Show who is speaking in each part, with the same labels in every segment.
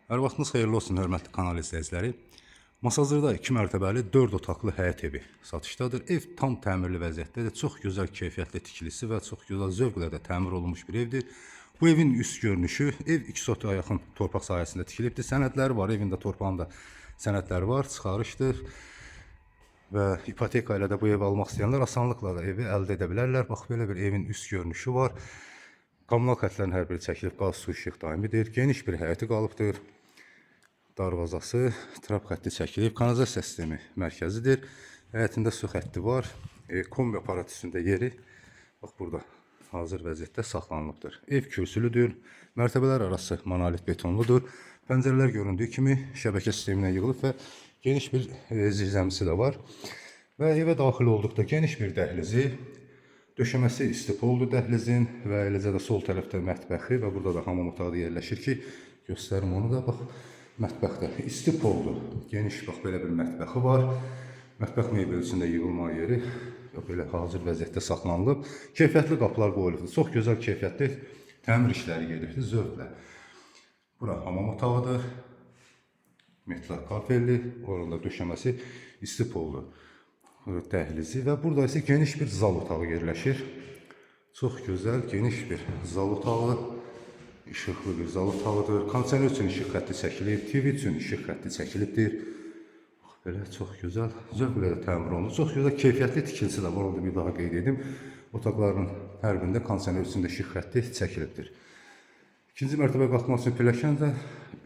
Speaker 1: Hər vaxtınız xeyirli olsun, hörmətli kanal izləyiciləri. Masazırda 2 mərtəbəli 4 otaqlı həyət evi satışdadır. Ev tam təmirli vəziyyətdədir. Çox gözəl keyfiyyətli tikilisi və çox gözəl zövqlə də təmir olunmuş bir evdir. Bu evin üst görünüşü, ev 2 sotaya yaxın torpaq sahəsində tikilibdir. Sənədləri var, evində torpağında sənədləri var, çıxarışdır. Və ipoteka ilə də bu evi almaq istəyənlər asanlıqla da evi əldə edə bilərlər. Bax, belə bir evin üst görünüşü var. Kommunal xətlərin hər biri çəkilib, qaz, su, işıq daimidir. Geniş bir həyəti qalıbdır. Darvazası, trap xətti çəkilib, kanalizasiya sistemi mərkəzidir. Həyətində su xətti var. Kombi aparatüsündə yeri bax burada hazır vəziyyətdə saxlanılıbdır. Ev kürsülüdür. Mərtəbələr arası monolit betonludur. Pəncərələr göründüyü kimi şəbəkə sisteminə yığılıb və geniş bir zirzəmisi də var. Və evə daxil olduqda geniş bir dəhlizi, döşəməsi istipoldur dəhlizin və eləcə də sol tərəfdə mətbəxi və burada da hamam otağı yerləşir ki, göstərim onu da bax. Mətbəxdə istipoldur. Geniş bax belə bir mətbəxi var. Mətbəx mebelçində yığılma yeri belə hazır vəziyyətdə saxlanılıb. Keyfiyyətli qapılar qoyulubdur. Çox gözəl keyfiyyətli təmir işləri gedirdi zövqlə. Bura hamam otağıdır. Metal kafelli, orada döşəməsi istipoldur. Dəhlizi və burada isə geniş bir zal otağı yerləşir. Çox gözəl, geniş bir zal otağı. İşıqlı bir zal otağıdır. Kondisioner üçün işıq xətti çəkilib, TV üçün işıq xətti çəkilibdir. Belə çox gözəl, zövqlə də təmir olunur. Çox gözəl keyfiyyətli tikilisi də var, onu da bir daha qeyd edim. Otaqların hər birində kondisioner üçün də işıq xətti çəkilibdir. İkinci mərtəbə qalxmaq üçün pilləkən də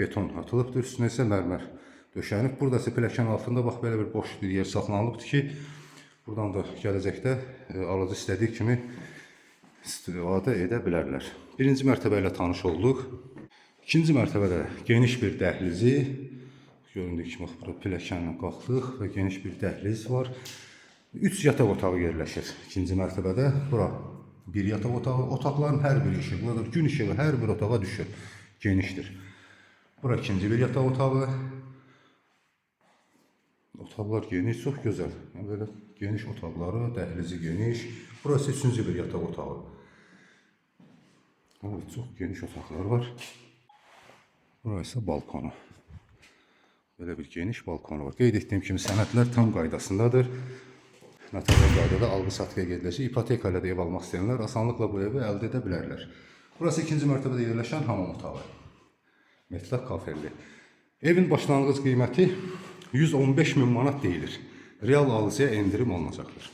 Speaker 1: beton atılıbdır, üstünə isə mərmər döşənib. Burada isə pilləkən altında bax belə bir boş bir yer saxlanılıbdır ki, buradan da gələcəkdə alıcı istədiyi kimi istifadə edə bilərlər. Birinci mərtəbə ilə tanış olduq. İkinci mərtəbədə geniş bir dəhlizi, göründüyü kimi burada pilləkənlə qalxdıq və geniş bir dəhliz var. 3 yataq otağı yerləşir ikinci mərtəbədə. Bura bir yataq otağı, otaqların hər biri işıqlıdır. Gün işığı hər bir otağa düşür, genişdir. Bura ikinci bir yataq otağı. Otaqlar geniş, çox gözəl. Böyle geniş otaqları, dəhlizi geniş. Burası üçüncü bir yataq otağı. Evet, çox geniş otaqlar var. Burası balkonu. Böyle bir geniş balkonu var. Qeyd etdiyim kimi sənədlər tam qaydasındadır. Notarial qaydada alqı-satqıya gediləcək. İpoteka ilə də ev almaq istəyənlər asanlıqla bu evi əldə edə bilərlər. Burası ikinci mərtəbədə yerləşən hamam otağı. Metal kafelli. Evin başlanğıc qiyməti 115.000 manat deyilir. Real alıcıya endirim olunacaqdır.